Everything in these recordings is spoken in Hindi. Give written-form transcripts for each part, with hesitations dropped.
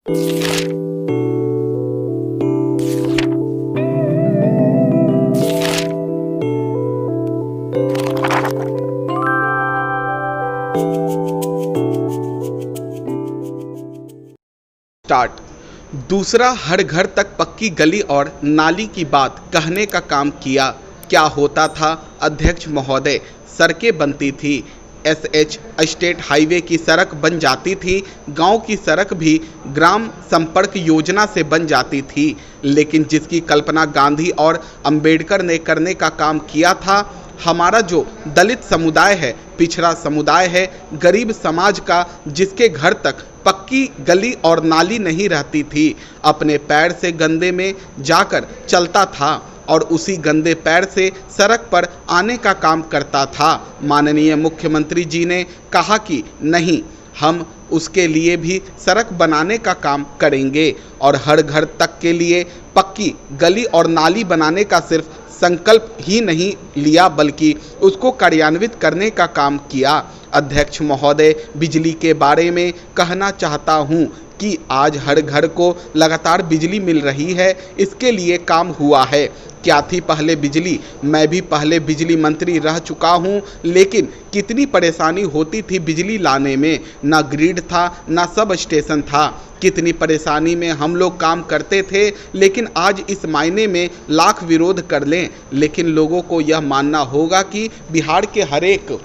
स्टार्ट। दूसरा, हर घर तक पक्की गली और नाली की बात कहने का काम किया। क्या होता था अध्यक्ष महोदय? सड़कें बनती थी, एसएच स्टेट हाईवे की सड़क बन जाती थी, गांव की सड़क भी ग्राम संपर्क योजना से बन जाती थी। लेकिन जिसकी कल्पना गांधी और अंबेडकर ने करने का काम किया था, हमारा जो दलित समुदाय है, पिछड़ा समुदाय है, गरीब समाज का, जिसके घर तक पक्की गली और नाली नहीं रहती थी, अपने पैर से गंदे में जाकर चलता था और उसी गंदे पैर से सड़क पर आने का काम करता था। माननीय मुख्यमंत्री जी ने कहा कि नहीं, हम उसके लिए भी सड़क बनाने का काम करेंगे और हर घर तक के लिए पक्की गली और नाली बनाने का सिर्फ संकल्प ही नहीं लिया, बल्कि उसको कार्यान्वित करने का काम किया। अध्यक्ष महोदय, बिजली के बारे में कहना चाहता हूँ कि आज हर घर को लगातार बिजली मिल रही है। इसके लिए काम हुआ है। क्या थी पहले बिजली? मैं भी पहले बिजली मंत्री रह चुका हूँ, लेकिन कितनी परेशानी होती थी बिजली लाने में। ना ग्रिड था, ना सब स्टेशन था। कितनी परेशानी में हम लोग काम करते थे, लेकिन आज इस मायने में लाख विरोध कर लें, लेकिन लोगों को यह मानना होगा कि बिहार के हर एक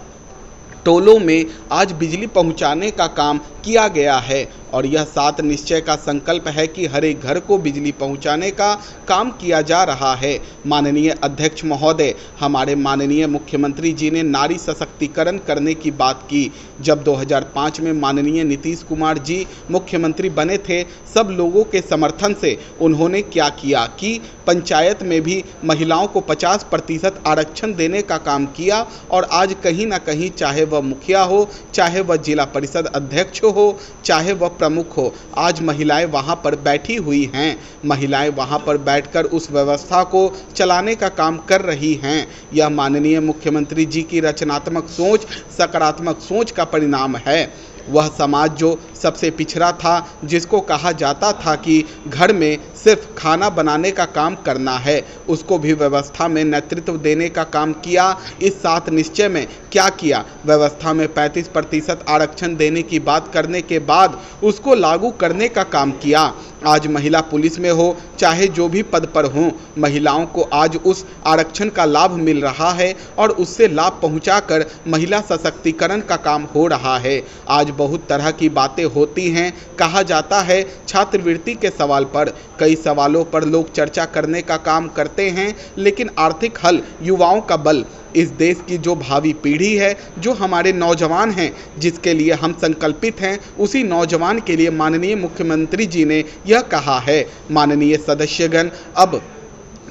टोलों में आज बिजली पहुंचाने का काम किया गया है और यह 7 निश्चय का संकल्प है कि हर एक घर को बिजली पहुंचाने का काम किया जा रहा है। माननीय अध्यक्ष महोदय, हमारे माननीय मुख्यमंत्री जी ने नारी सशक्तिकरण करने की बात की। जब 2005 में माननीय नीतीश कुमार जी मुख्यमंत्री बने थे, सब लोगों के समर्थन से उन्होंने क्या किया कि पंचायत में भी महिलाओं को 50% आरक्षण देने का काम किया और आज कहीं ना कहीं, चाहे वह मुखिया हो, चाहे वह जिला परिषद अध्यक्ष हो, चाहे वह प्रमुख हो, आज महिलाएं वहां पर बैठी हुई हैं। महिलाएं वहां पर बैठकर उस व्यवस्था को चलाने का काम कर रही हैं। यह माननीय मुख्यमंत्री जी की रचनात्मक सोच, सकारात्मक सोच का परिणाम है। वह समाज जो सबसे पिछड़ा था, जिसको कहा जाता था कि घर में सिर्फ खाना बनाने का काम करना है, उसको भी व्यवस्था में नेतृत्व देने का काम किया। इस 7 निश्चय में क्या किया? व्यवस्था में 35% आरक्षण देने की बात करने के बाद उसको लागू करने का काम किया। आज महिला पुलिस में हो, चाहे जो भी पद पर हो, महिलाओं को आज उस आरक्षण का लाभ मिल रहा है और उससे लाभ पहुंचाकर महिला सशक्तिकरण का काम हो रहा है। आज बहुत तरह की बातें होती हैं। कहा जाता है छात्रवृत्ति के सवाल पर, कई सवालों पर लोग चर्चा करने का काम करते हैं, लेकिन आर्थिक हल, युवाओं का बल, इस देश की जो भावी पीढ़ी है, जो हमारे नौजवान हैं, जिसके लिए हम संकल्पित हैं, उसी नौजवान के लिए माननीय मुख्यमंत्री जी ने यह कहा है। माननीय सदस्यगण, अब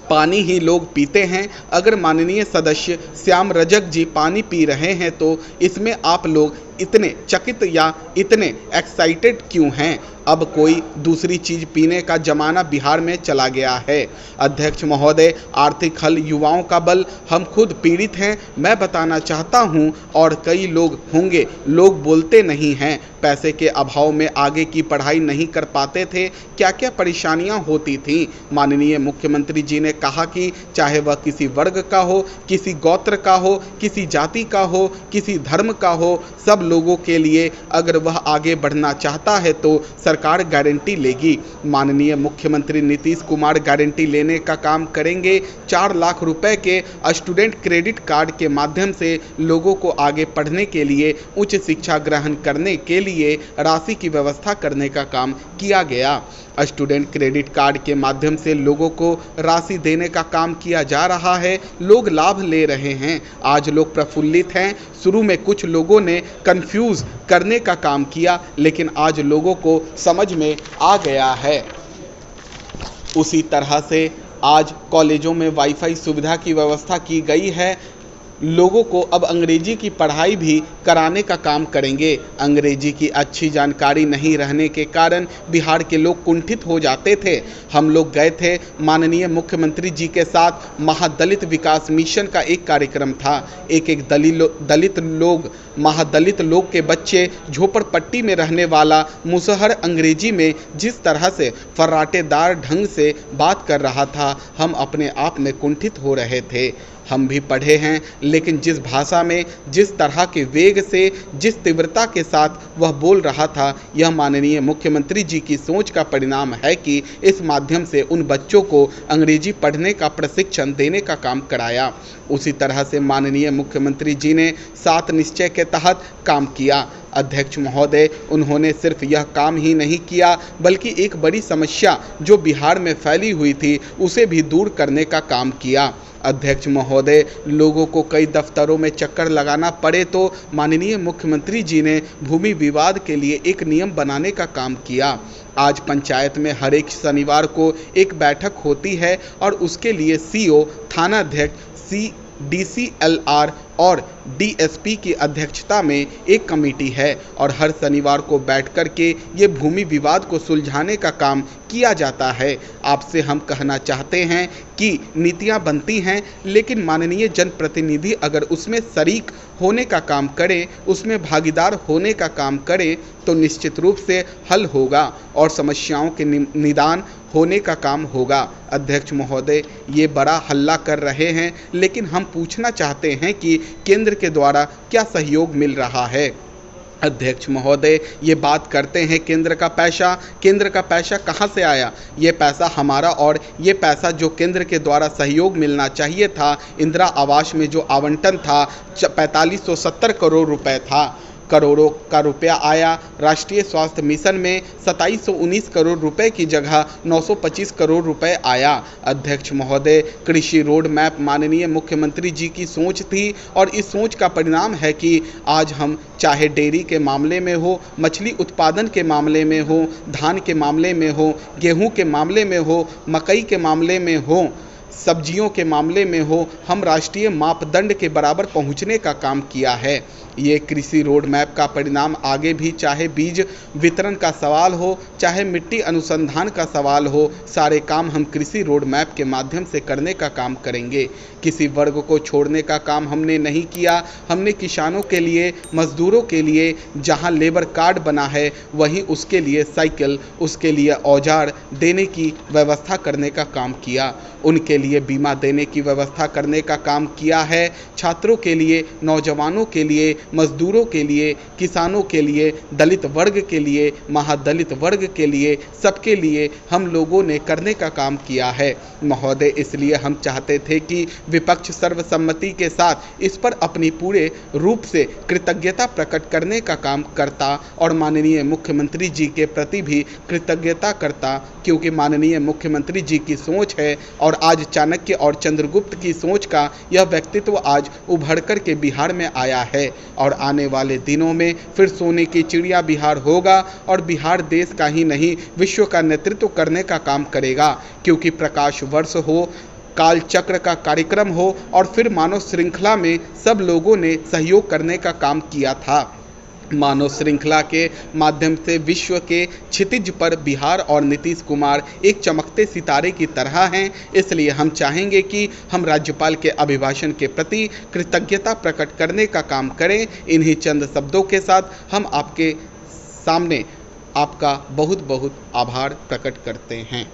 पानी ही लोग पीते हैं। अगर माननीय सदस्य श्याम रजक जी पानी पी रहे हैं तो इसमें आप लोग इतने चकित या इतने एक्साइटेड क्यों हैं? अब कोई दूसरी चीज़ पीने का जमाना बिहार में चला गया है। अध्यक्ष महोदय, आर्थिक हल, युवाओं का बल, हम खुद पीड़ित हैं। मैं बताना चाहता हूं, और कई लोग होंगे, लोग बोलते नहीं हैं, पैसे के अभाव में आगे की पढ़ाई नहीं कर पाते थे, क्या क्या परेशानियां होती थी। माननीय मुख्यमंत्री जी ने कहा कि चाहे वह किसी वर्ग का हो, किसी गोत्र का हो, किसी जाति का हो, किसी धर्म का हो, सब लोगों के लिए अगर वह आगे बढ़ना चाहता है तो सरकार गारंटी लेगी। माननीय मुख्यमंत्री नीतीश कुमार गारंटी लेने का काम करेंगे। 4 लाख रुपए के स्टूडेंट क्रेडिट कार्ड के माध्यम से लोगों को आगे पढ़ने के लिए, उच्च शिक्षा ग्रहण करने के लिए राशि की व्यवस्था करने का काम किया गया। स्टूडेंट क्रेडिट कार्ड के माध्यम से लोगों को राशि देने का काम किया जा रहा है। लोग लाभ ले रहे हैं। आज लोग प्रफुल्लित हैं। शुरू में कुछ लोगों ने कंफ्यूज करने का काम किया, लेकिन आज लोगों को समझ में आ गया है। उसी तरह से आज कॉलेजों में वाईफाई सुविधा की व्यवस्था की गई है। लोगों को अब अंग्रेजी की पढ़ाई भी कराने का काम करेंगे। अंग्रेजी की अच्छी जानकारी नहीं रहने के कारण बिहार के लोग कुंठित हो जाते थे। हम लोग गए थे माननीय मुख्यमंत्री जी के साथ, महादलित विकास मिशन का एक कार्यक्रम था। एक महादलित लोग के बच्चे झोपड़पट्टी में रहने वाला मुसहर अंग्रेजी में जिस तरह से फर्राटेदार ढंग से बात कर रहा था, हम अपने आप में कुंठित हो रहे थे। हम भी पढ़े हैं, लेकिन जिस भाषा में, जिस तरह के वेग से, जिस तीव्रता के साथ वह बोल रहा था, यह माननीय मुख्यमंत्री जी की सोच का परिणाम है कि इस माध्यम से उन बच्चों को अंग्रेजी पढ़ने का प्रशिक्षण देने का काम कराया। उसी तरह से माननीय मुख्यमंत्री जी ने 7 निश्चय के तहत काम किया। अध्यक्ष महोदय, उन्होंने सिर्फ यह काम ही नहीं किया, बल्कि एक बड़ी समस्या जो बिहार में फैली हुई थी उसे भी दूर करने का काम किया। अध्यक्ष महोदय, लोगों को कई दफ्तरों में चक्कर लगाना पड़े तो माननीय मुख्यमंत्री जी ने भूमि विवाद के लिए एक नियम बनाने का काम किया। आज पंचायत में हर एक शनिवार को एक बैठक होती है और उसके लिए सीओ, थानाध्यक्ष, DCLR और DSP की अध्यक्षता में एक कमेटी है और हर शनिवार को बैठ कर के ये भूमि विवाद को सुलझाने का काम किया जाता है। आपसे हम कहना चाहते हैं कि नीतियां बनती हैं, लेकिन माननीय जनप्रतिनिधि अगर उसमें शरीक होने का काम करे, उसमें भागीदार होने का काम करे, तो निश्चित रूप से हल होगा और समस्याओं के निदान होने का काम होगा। अध्यक्ष महोदय, ये बड़ा हल्ला कर रहे हैं, लेकिन हम पूछना चाहते हैं कि केंद्र के द्वारा क्या सहयोग मिल रहा है। अध्यक्ष महोदय, ये बात करते हैं केंद्र का पैसा कहाँ से आया? ये पैसा हमारा, और ये पैसा जो केंद्र के द्वारा सहयोग मिलना चाहिए था, इंदिरा आवास में जो आवंटन था 4570 करोड़ रुपए था, करोड़ों का रुपया आया। राष्ट्रीय स्वास्थ्य मिशन में 2719 करोड़ रुपए की जगह 925 करोड़ रुपए आया। अध्यक्ष महोदय, कृषि रोड मैप माननीय मुख्यमंत्री जी की सोच थी और इस सोच का परिणाम है कि आज हम चाहे डेयरी के मामले में हो, मछली उत्पादन के मामले में हो, धान के मामले में हो, गेहूं के मामले में हो, मकई के मामले में हो, सब्जियों के मामले में हो, हम राष्ट्रीय मापदंड के बराबर पहुंचने का काम किया है। ये कृषि रोड मैप का परिणाम आगे भी, चाहे बीज वितरण का सवाल हो, चाहे मिट्टी अनुसंधान का सवाल हो, सारे काम हम कृषि रोड मैप के माध्यम से करने का काम करेंगे। किसी वर्ग को छोड़ने का काम हमने नहीं किया। हमने किसानों के लिए, मजदूरों के लिए जहां लेबर कार्ड बना है, वहीं उसके लिए साइकिल, उसके लिए औजार देने की व्यवस्था करने का काम किया। उनके लिए बीमा देने की व्यवस्था करने का काम किया है। छात्रों के लिए, नौजवानों के लिए, मजदूरों के लिए, किसानों के लिए, दलित वर्ग के लिए, महादलित वर्ग के लिए, सबके लिए हम लोगों ने करने का काम किया है। महोदय, इसलिए हम चाहते थे कि विपक्ष सर्वसम्मति के साथ इस पर अपनी पूरे रूप से कृतज्ञता प्रकट करने का काम करता और माननीय मुख्यमंत्री जी के प्रति भी कृतज्ञता करता, क्योंकि माननीय मुख्यमंत्री जी की सोच है और आज चाणक्य और चंद्रगुप्त की सोच का यह व्यक्तित्व आज उभर कर के बिहार में आया है और आने वाले दिनों में फिर सोने की चिड़िया बिहार होगा और बिहार देश का ही नहीं, विश्व का नेतृत्व करने का काम करेगा, क्योंकि प्रकाश वर्ष हो, काल चक्र का कार्यक्रम हो और फिर मानव श्रृंखला में सब लोगों ने सहयोग करने का काम किया था। मानव श्रृंखला के माध्यम से विश्व के क्षितिज पर बिहार और नीतीश कुमार एक चमकते सितारे की तरह हैं। इसलिए हम चाहेंगे कि हम राज्यपाल के अभिभाषण के प्रति कृतज्ञता प्रकट करने का काम करें। इन्हीं चंद शब्दों के साथ हम आपके सामने आपका बहुत बहुत आभार प्रकट करते हैं।